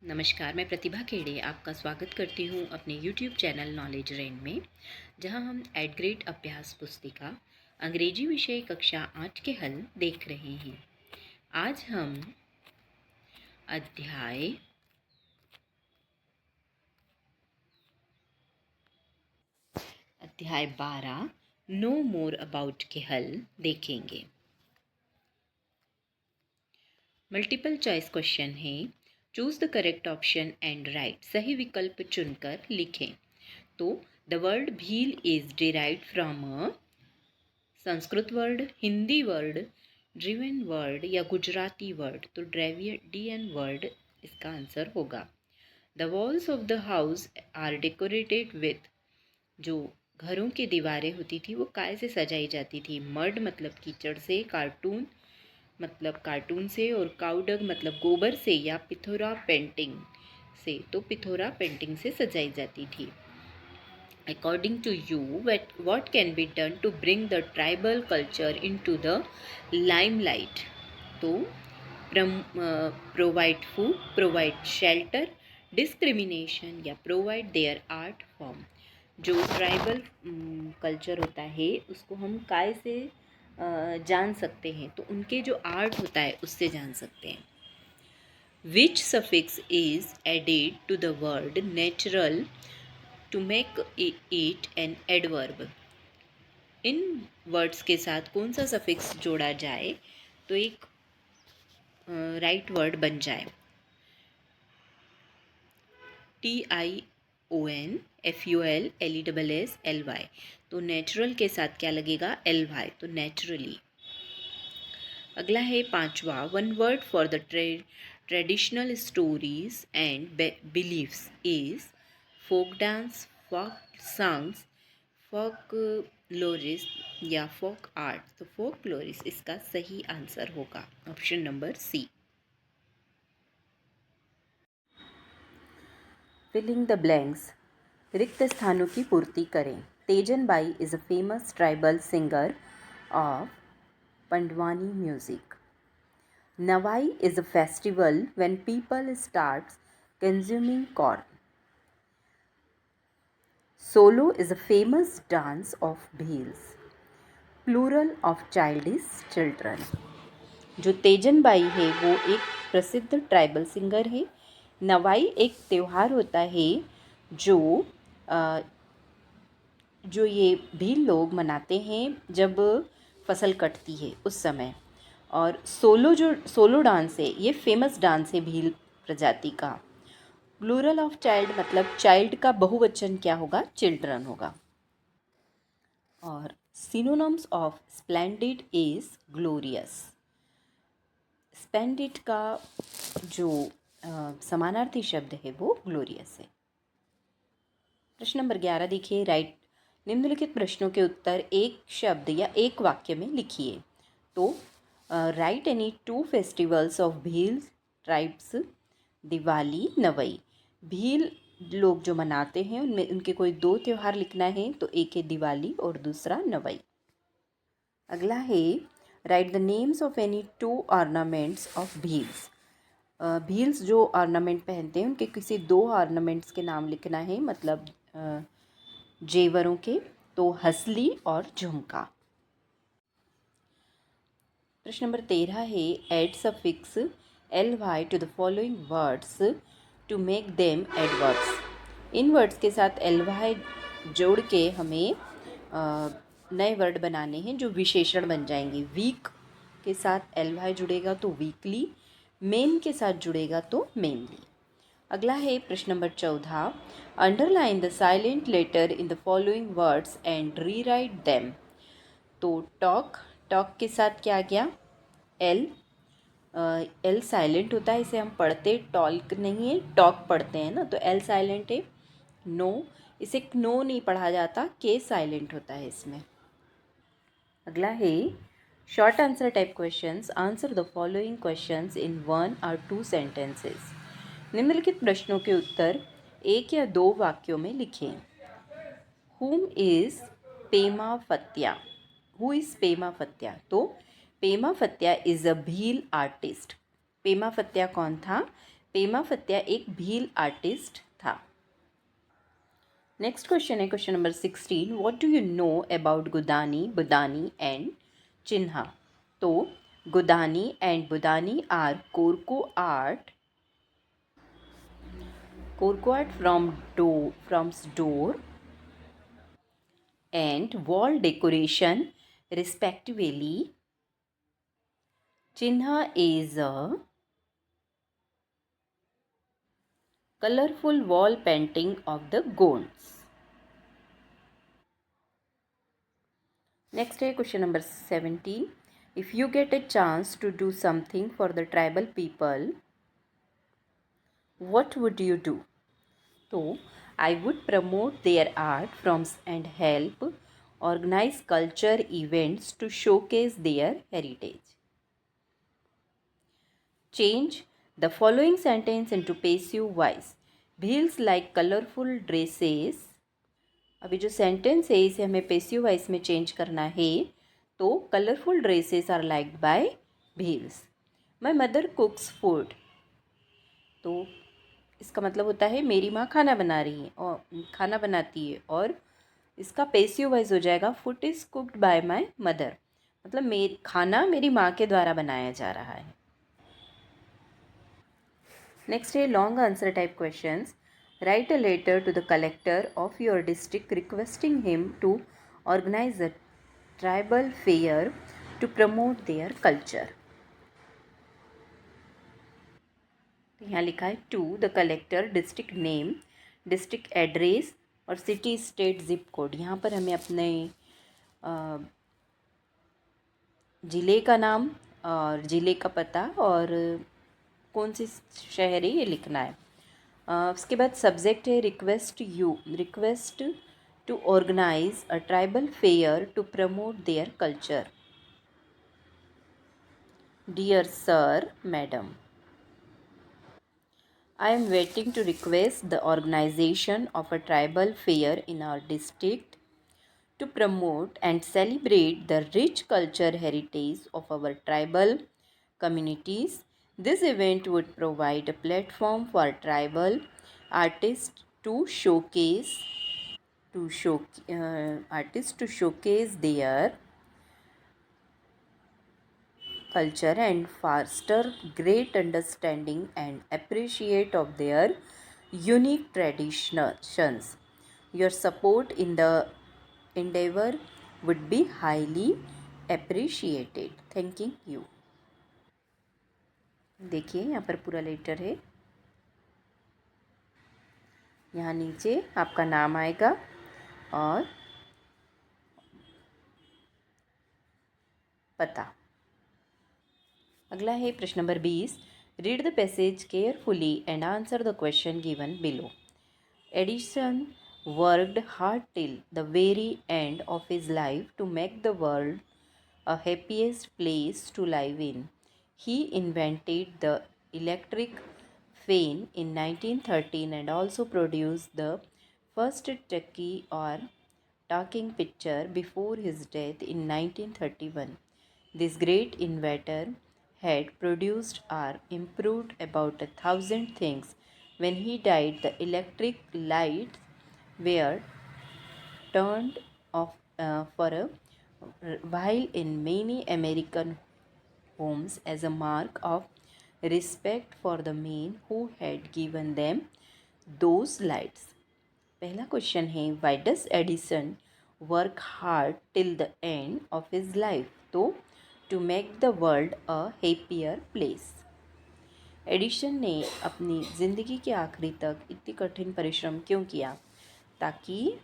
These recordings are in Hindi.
नमस्कार, मैं प्रतिभा खेड़े आपका स्वागत करती हूँ अपने YouTube चैनल नॉलेज रेन में, जहाँ हम एट ग्रेड अभ्यास पुस्तिका अंग्रेजी विषय कक्षा 8 के हल देख रहे हैं। आज हम अध्याय 12 नो मोर अबाउट के हल देखेंगे। मल्टीपल चॉइस क्वेश्चन है। Choose the correct option and right. सही विकल्प चुनकर लिखें। तो the word Bhil is derived from a Sanskrit word, Hindi word, Dravidian word या गुजराती वर्ड। तो ड्रेविडियन वर्ड इसका आंसर होगा। The walls of the house are decorated with. जो घरों की दीवारें होती थी वो काय से सजाई जाती थी? मड मतलब कीचड़ से, कार्टून मतलब कार्टून से, और काउडग मतलब गोबर से, या पिथोरा पेंटिंग से। तो पिथोरा पेंटिंग से सजाई जाती थी। According to you, what can be done to bring the tribal culture into the limelight? तो provide food, provide shelter, discrimination या provide their art form। जो ट्राइबल कल्चर होता है उसको हम काय से जान सकते हैं? तो उनके जो आर्ट होता है उससे जान सकते हैं। Which suffix is added to the word natural to make it an adverb? In words के साथ कौन सा सफिक्स जोड़ा जाए तो एक राइट वर्ड बन जाए? TIONFULLESSLY। तो नेचुरल के साथ क्या लगेगा? LY। तो नेचुरली। अगला है पांचवा। One word for the traditional stories and beliefs is folk dance, folk songs, folk lores या फोक आर्ट। तो फोक लोरिस इसका सही आंसर होगा, option number C. Filling the blanks. रिक्त स्थानों की पूर्ति करें। Teejan Bai is a famous tribal singer of Pandwani music. Navai is a festival when people start consuming corn. Solo is a famous dance of bheels. Plural of child is children. जो तेजन बाई है वो एक प्रसिद्ध ट्राइबल सिंगर है। नवाई एक त्यौहार होता है जो ये भील लोग मनाते हैं जब फसल कटती है उस समय। और सोलो डांस है, ये फेमस डांस है भील प्रजाति का। प्लूरल ऑफ चाइल्ड मतलब चाइल्ड का बहुवचन क्या होगा? चिल्ड्रन होगा। और synonyms of splendid is glorious. Splendid का जो समानार्थी शब्द है वो ग्लोरियस है। प्रश्न नंबर 11 देखिए। राइट निम्नलिखित प्रश्नों के उत्तर एक शब्द या एक वाक्य में लिखिए। तो write any two festivals of Bhil tribes. Diwali, Navai. Bhil लोग जो मनाते हैं उनमें उनके कोई दो त्यौहार लिखना है, तो एक है दिवाली और दूसरा नवई। अगला है right the names of any two ornaments of Bhils. Bhils जो ऑर्नामेंट पहनते हैं उनके किसी दो ऑर्नामेंट्स के नाम लिखना है, मतलब जेवरों के। तो हसली और झुमका। प्रश्न नंबर 13 है add suffix ly to the following words to make them adverbs. इन वर्ड्स के साथ ly जोड़ के हमें नए वर्ड बनाने हैं जो विशेषण बन जाएंगे। वीक के साथ ly जुड़ेगा तो वीकली, मेन के साथ जुड़ेगा तो मेनली। अगला है प्रश्न number 14। Underline the silent letter in the following words and rewrite them. तो टॉक के साथ क्या आ गया? एल साइलेंट होता है, इसे हम पढ़ते टॉल्क नहीं है, टॉक पढ़ते हैं ना, तो एल साइलेंट है। नो, इसे नो नहीं पढ़ा जाता, के साइलेंट होता है इसमें। अगला है short answer type questions. Answer the following questions in 1 और 2 सेंटेंसेस। निम्नलिखित प्रश्नों के उत्तर एक या दो वाक्यों में लिखें। Who is Pema Fatya. Who is Pema Fatya? तो Pema Fatya is a Bhil artist. Pema Fatya कौन था? पेमा फत्या एक भील आर्टिस्ट था। नेक्स्ट क्वेश्चन है question number 16, what do you know about Gudani, Budani and Chinha. तो Gudani and Budani are Korku art from door and wall decoration respectively. Chinha is a colorful wall painting of the Gonds. Next है question number 17. If you get a chance to do something for the tribal people, what would you do? So, I would promote their art forms and help organize culture events to showcase their heritage. Change the following sentence into passive voice. Bhils like colorful dresses. अभी जो सेंटेंस है इसे हमें पेसिव वॉइस में चेंज करना है। तो colourful dresses are liked by Bhils. My mother cooks food, तो इसका मतलब होता है मेरी माँ खाना बना रही है और खाना बनाती है, और इसका पेसिव वॉइस हो जाएगा food is cooked bye my mother, मतलब मेरी खाना मेरी माँ के द्वारा बनाया जा रहा है। नेक्स्ट है long answer type questions. Write a letter to the collector of your district requesting him to organise a tribal fair to promote their culture. यहाँ लिखा है to the collector, district name, district address और सिटी स्टेट जिप कोड। यहाँ पर हमें अपने ज़िले का नाम और ज़िले का पता और कौन सी शहर है ये लिखना है। उसके बाद सब्जेक्ट है request to organise a tribal fair to promote their culture. Dear sir, madam, I am waiting to request the organization of a tribal fair in our district to promote and celebrate the rich culture heritage of our tribal communities. This event would provide a platform for tribal artists to showcase their culture and foster great understanding and appreciate of their unique traditions. Your support in the endeavor would be highly appreciated. Thanking you. देखिए यहाँ पर पूरा लेटर है। यहाँ नीचे आपका नाम आएगा और पता। अगला है प्रश्न number 20। Read the passage carefully and answer the question given below. Edison worked hard till the very end of his life to make the world a happiest place to live in. He invented the electric fan in 1913 and also produced the first talking picture before his death in 1931. This great inventor had produced or improved about 1,000 things. When he died, the electric lights were turned off for a while in many American homes as a mark of respect for the man who had given them those lights. पहला क्वेश्चन है why does Edison work hard till the end of his life. तो to make the world a happier place. Edison ने अपनी ज़िंदगी के आखिरी तक इतनी कठिन परिश्रम क्यों किया, ताकि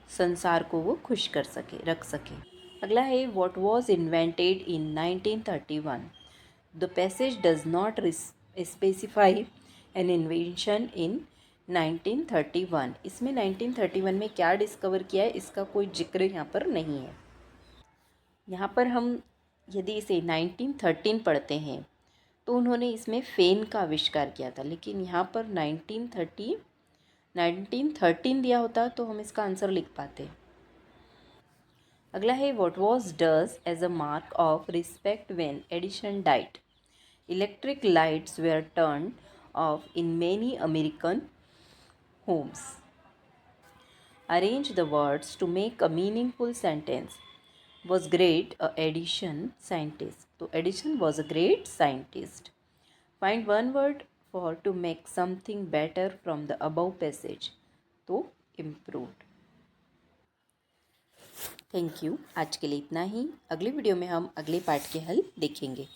संसार को वो खुश कर सके, रख सके। अगला है what was invented in 1931। The passage does not specify an invention in 1931। इसमें 1931 में क्या डिस्कवर किया है इसका कोई जिक्र यहाँ पर नहीं है। यहाँ पर हम यदि इसे 1913 पढ़ते हैं तो उन्होंने इसमें फ़ेन का आविष्कार किया था, लेकिन यहाँ पर 1913 दिया होता तो हम इसका आंसर लिख पाते। अगला है what was does as a mark of respect when Edison died. Electric lights were turned off in many American homes. Arrange the words to make a meaningful sentence. Was great a Edison scientist. So Edison was a great scientist. Find one word for to make something better from the above passage. तो improved. Thank you. आज के लिए इतना ही। अगली वीडियो में हम अगले पार्ट के हल देखेंगे।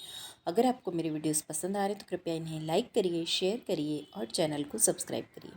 अगर आपको मेरे वीडियोस पसंद आ रहे तो कृपया इन्हें लाइक करिए, शेयर करिए और चैनल को सब्सक्राइब करिए।